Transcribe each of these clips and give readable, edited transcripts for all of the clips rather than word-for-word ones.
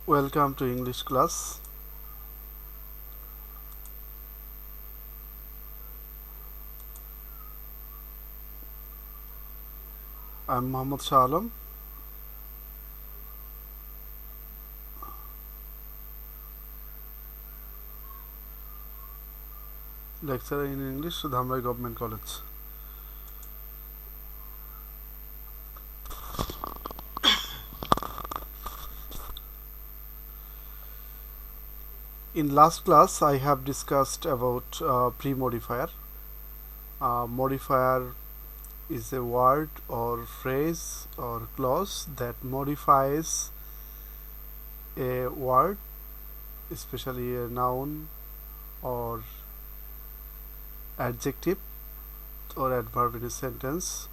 Welcome to English class. I'm Mohammad Shah Alam. Lecturer in English, Dhamrai Government College. In last class, I have discussed about pre-modifier. Modifier is a word or phrase or clause that modifies a word, especially a noun or adjective or adverb in a sentence.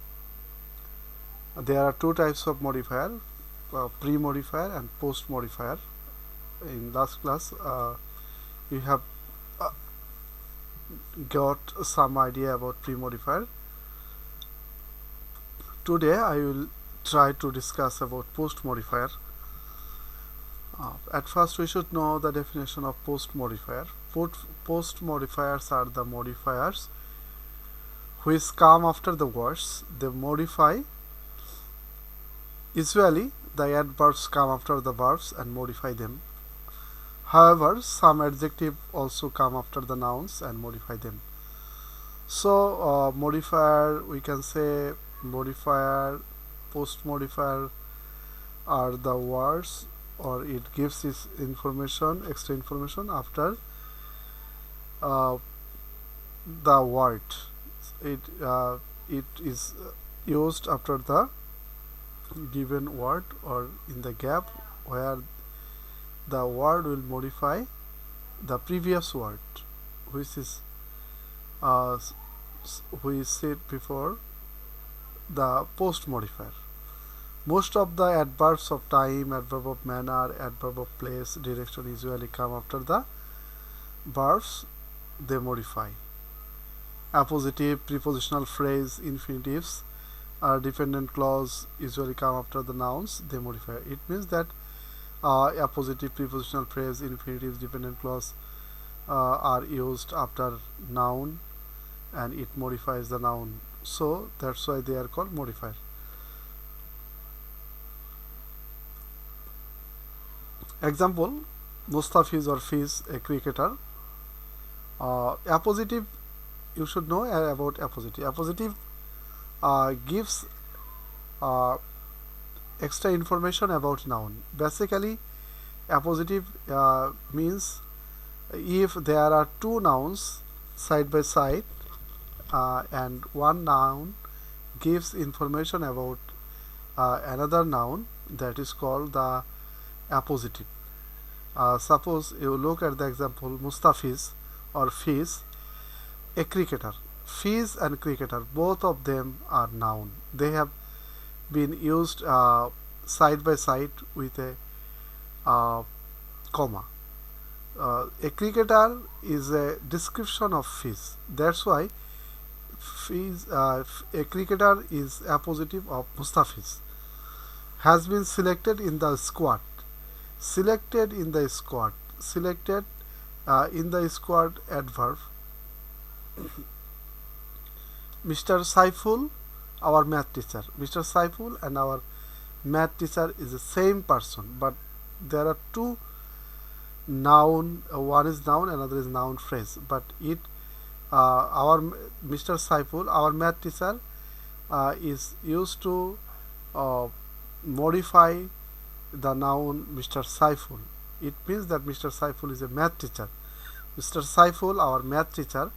There are two types of modifier, pre-modifier and post-modifier. In last class, you have got some idea about pre-modifier. Today I will try to discuss about post-modifier. At first we should know the definition of post-modifier. Post-modifiers are the modifiers which come after the words. They modify. Usually the adverbs come after the verbs and modify them. However, some adjectives also come after the nouns and modify them. So modifier, we can say modifier, post-modifier are the words, or it gives this information, extra information after the word. It is used after the given word or in the gap where the word will modify the previous word, which is we said before, the post modifier. Most of the adverbs of time, adverb of manner, adverb of place, direction usually come after the verbs they modify. Appositive, prepositional phrase, infinitives, dependent clause usually come after the nouns they modify. It means that appositive, prepositional phrase, infinitives, dependent clause are used after noun and it modifies the noun. So that's why they are called modifier. Example: Mustafiz or Fiz, a cricketer. Appositive, you should know about appositive. Appositive gives extra information about noun. Basically, appositive means if there are two nouns side by side and one noun gives information about another noun, that is called the appositive. Suppose you look at the example Mustafiz or Fiz, a cricketer. Fiz and cricketer, both of them are noun. They have been used side by side with a comma. A cricketer is a description of Fiz. That's why Fiz, a cricketer is appositive of Mustafiz. Has been selected in the squad. Selected in the squad. Selected in the squad adverb. Mr. Saiful, our math teacher. Mr. Saiful and our math teacher is the same person, but there are two noun. One is noun, another is noun phrase. But our Mr. Saiful, our math teacher, is used to modify the noun Mr. Saiful. It means that Mr. Saiful is a math teacher. Mr. Saiful, our math teacher,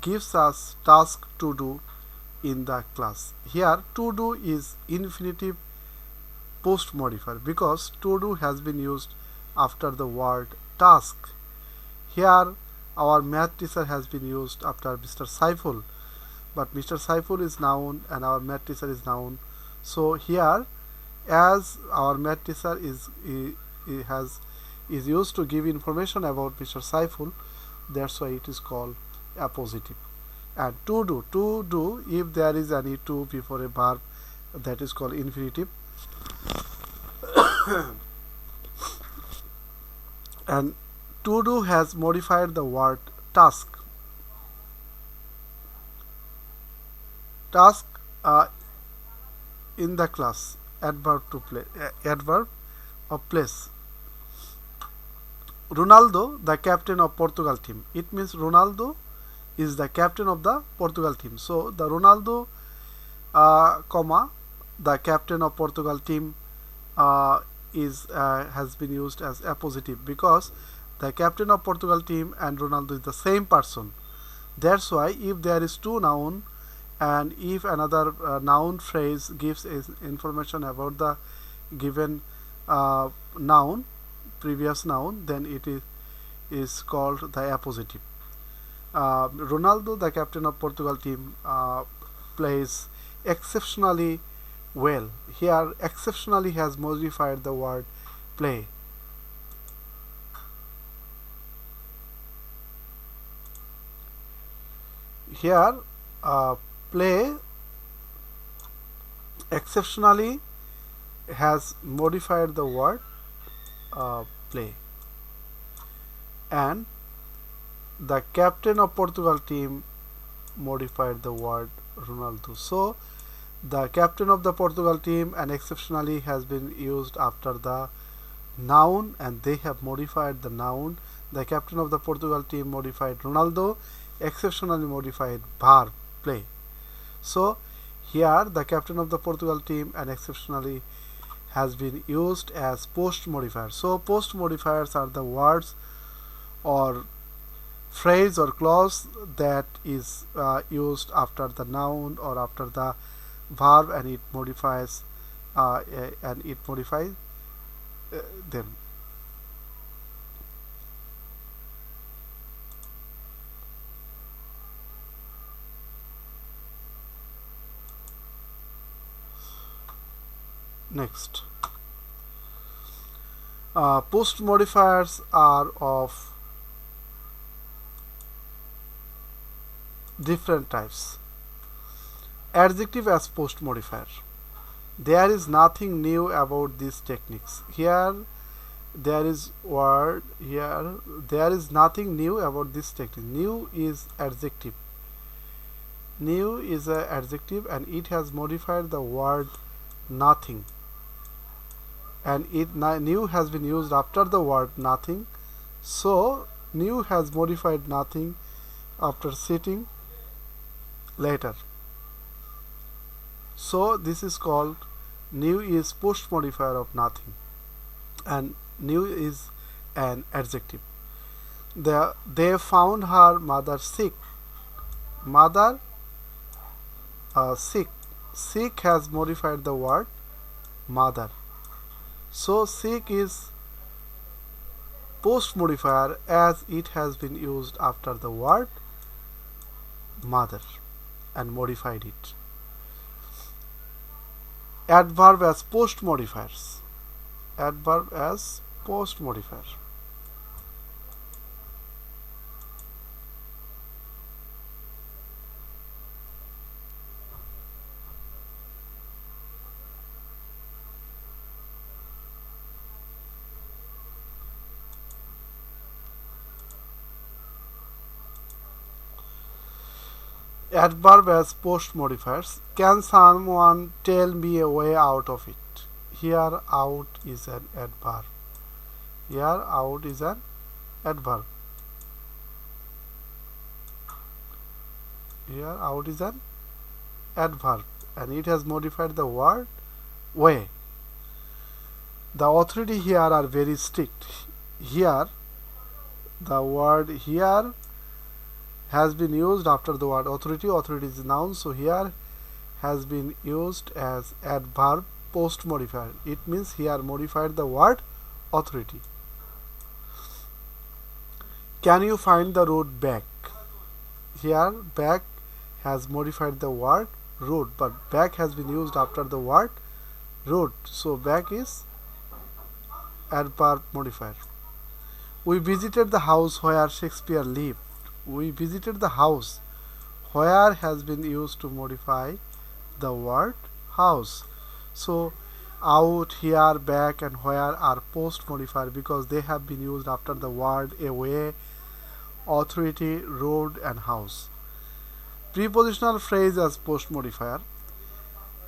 gives us task to do in the class. Here to do is infinitive post modifier because to do has been used after the word task. Here our math teacher has been used after Mr. Saiful, but Mr. Saiful is noun and our math teacher is noun. So here, as our math teacher is used to give information about Mr. Saiful, that's why it is called appositive. And to do, if there is any to before a verb, that is called infinitive. And to do has modified the word task. Task in the class, adverb to play, adverb of place. Ronaldo, the captain of Portugal team. It means Ronaldo is the captain of the Portugal team. So the Ronaldo, comma, the captain of Portugal team has been used as appositive because the captain of Portugal team and Ronaldo is the same person. That's why if there is two noun and if another noun phrase gives information about the given noun, previous noun, then it is called the appositive. Ronaldo, the captain of Portugal team, plays exceptionally well. Here, exceptionally has modified the word play. Here, play exceptionally has modified the word play, and the captain of Portugal team modified the word Ronaldo. So the captain of the Portugal team and exceptionally has been used after the noun and they have modified the noun. The captain of the Portugal team modified Ronaldo, exceptionally modified verb play. So here the captain of the Portugal team and exceptionally has been used as post modifier. So post modifiers are the words or phrase or clause that is used after the noun or after the verb and it modifies them. Next, post modifiers are of different types. Adjective as post modifier. There is nothing new about these techniques. Here there is word, here there is nothing new about this technique. New is adjective. New is an adjective and it has modified the word nothing, and new has been used after the word nothing. So new has modified nothing after sitting later. So this is called new is post modifier of nothing and new is an adjective. They found her mother sick. Mother sick. Sick has modified the word mother. So sick is post modifier as it has been used after the word mother and modified it. Adverb as post modifiers. Adverb as post modifier. Adverb as post modifiers. Can someone tell me a way out of it? Here out is an adverb. Here out is an adverb. Here out is an adverb and it has modified the word way. The authority here are very strict. Here the word here has been used after the word authority. Authority is a noun, so here has been used as adverb post modifier. It means here modified the word authority. Can you find the road back? Here back has modified the word road, but back has been used after the word road, so back is adverb modifier. We visited the house where Shakespeare lived. We visited the house. Where has been used to modify the word house. So Out, here, back, and where are post modifier because they have been used after the word away, authority, road, and house. Prepositional phrase as post modifier.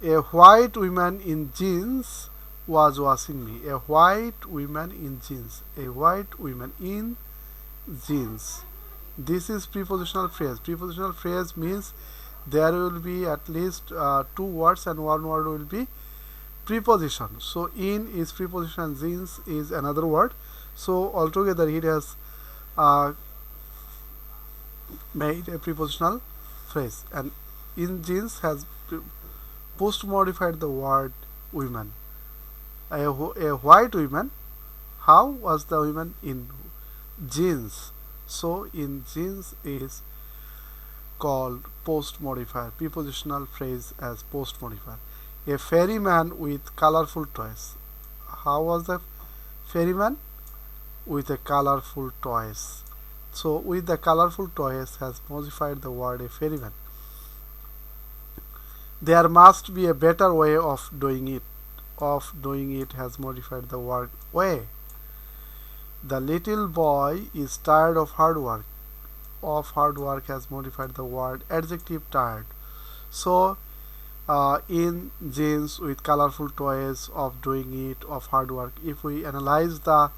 A white woman in jeans was washing me. A white woman in jeans. A white woman in jeans. This is prepositional phrase. Prepositional phrase means there will be at least two words and one word will be preposition. So in is preposition and jeans is another word. So altogether it has uh, made a prepositional phrase, and in jeans has post modified the word women. A white woman. How was the woman in jeans? So in jeans is called post modifier. Prepositional phrase as post modifier. A ferryman with colorful toys. How was the ferryman? With a colorful toys. So with the colorful toys has modified the word a ferryman. There must be a better way of doing it. Of doing it has modified the word way. The little boy is tired of hard work. Of hard work has modified the word adjective tired. So in jeans with colorful toys, of doing it, of hard work. If we analyze the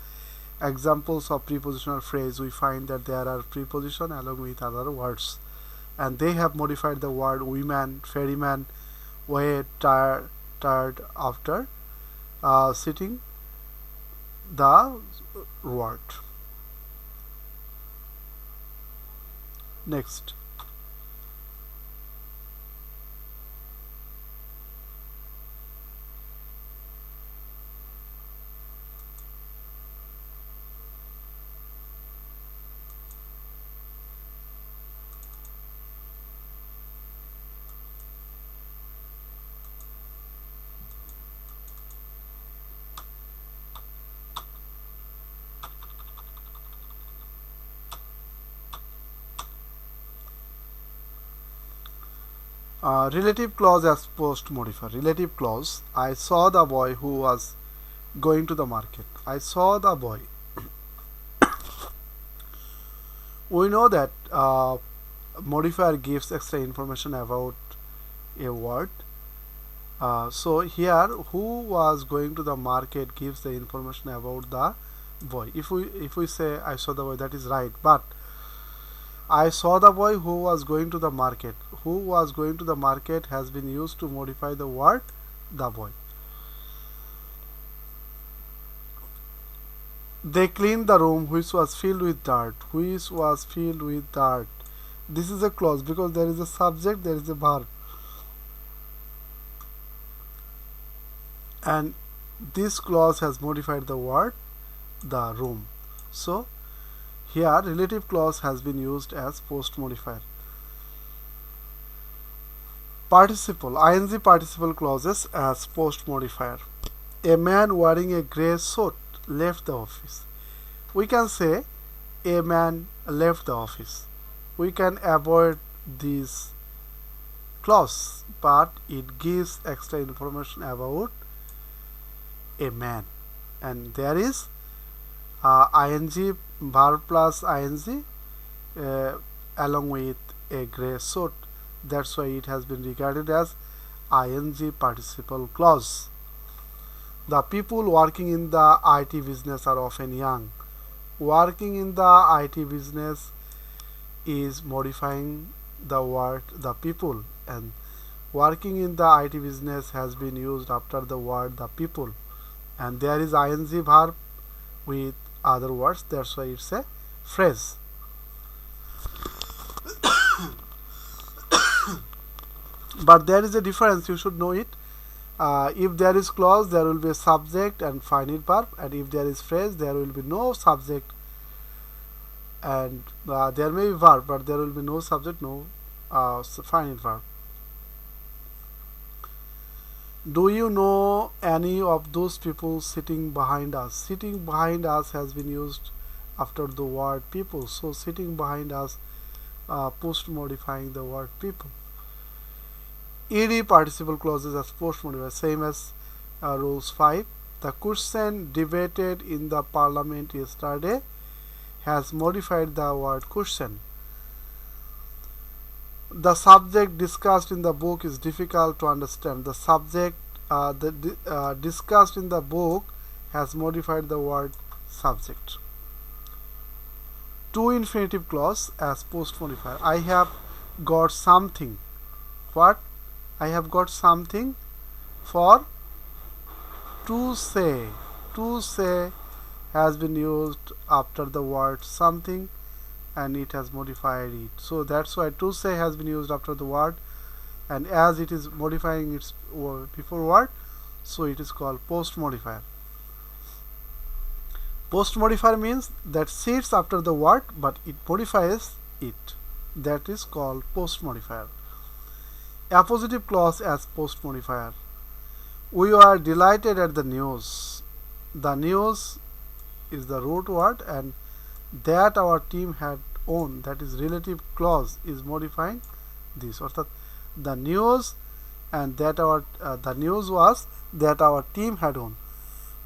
examples of prepositional phrase, we find that there are preposition along with other words, and they have modified the word women, ferryman, way, tired after sitting the word. Next. Relative clause as post modifier. Relative clause. I saw the boy who was going to the market. I saw the boy. We know that modifier gives extra information about a word. So here, who was going to the market gives the information about the boy. If we say I saw the boy, that is right. But I saw the boy who was going to the market. Who was going to the market has been used to modify the word the boy. They cleaned the room which was filled with dirt. Which was filled with dirt. This is a clause because there is a subject, there is a verb. And this clause has modified the word the room. So here relative clause has been used as post modifier. Participle, ing participle clauses as post modifier. A man wearing a grey suit left the office. We can say a man left the office. We can avoid this clause, but it gives extra information about a man, and there is ing verb plus ing along with a grey suit. That's why it has been regarded as ing participle clause. The people working in the IT business are often young. Working in the IT business is modifying the word the people, and working in the IT business has been used after the word the people, and there is ing verb with other words. That's why it's a phrase. But there is a difference, you should know it. If there is clause, there will be a subject and finite verb, and if there is phrase, there will be no subject, and there may be verb, but there will be no subject, no finite verb. Do you know any of those people sitting behind us? Sitting behind us has been used after the word people. So sitting behind us post modifying the word people. Ed participle clauses as post modifier, same as Rules 5. The question debated in the parliament yesterday has modified the word question. The subject discussed in the book is difficult to understand. The subject discussed in the book has modified the word subject. To infinitive clause as post modifier. I have got something. What? I have got something for to say. To say has been used after the word something and it has modified it. So that's why to say has been used after the word, and as it is modifying its before word, so it is called post modifier. Post modifier means that sits after the word but it modifies it. That is called post modifier. Appositive clause as post modifier. We are delighted at the news. The news is the root word, and that our team had won, that is relative clause, is modifying this. Or the news and that our the news was that our team had won.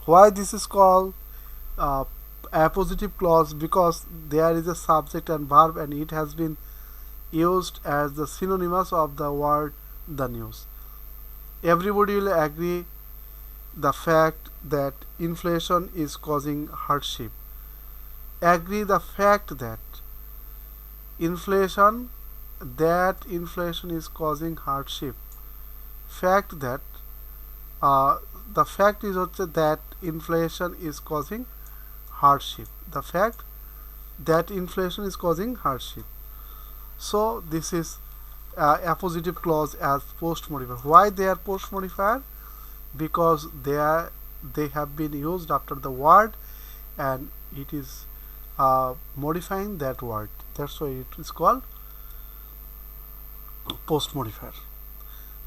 Why this is called appositive clause? Because there is a subject and verb and it has been used as the synonymous of the word the news. Everybody will agree the fact that inflation is causing hardship. Agree the fact that inflation is causing hardship. Fact that the fact is that inflation is causing hardship. The fact that inflation is causing hardship. So this is appositive clause as post modifier. Why they are post modifier? Because they have been used after the word and it is modifying that word. That's why it is called post modifier.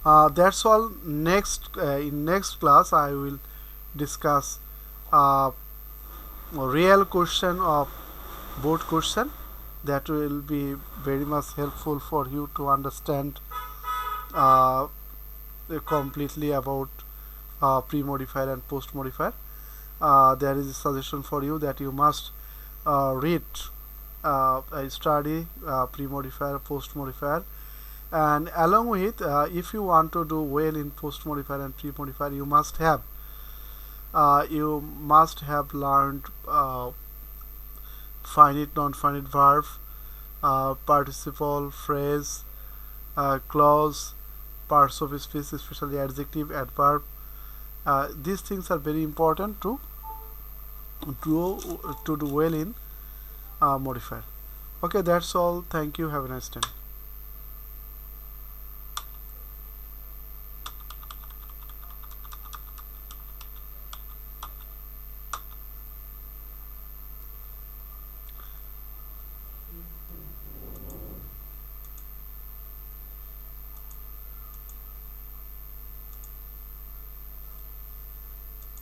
That's all. Next in next class I will discuss real question of board question. That will be very much helpful for you to understand completely about pre-modifier and post-modifier. There is a suggestion for you that you must read study pre-modifier, post-modifier, and along with if you want to do well in post-modifier and pre-modifier, you must have learned finite, non-finite verb, participle, phrase, clause, parts of speech, especially adjective, adverb. These things are very important to do well in modifier. Okay, that's all. Thank you. Have a nice day.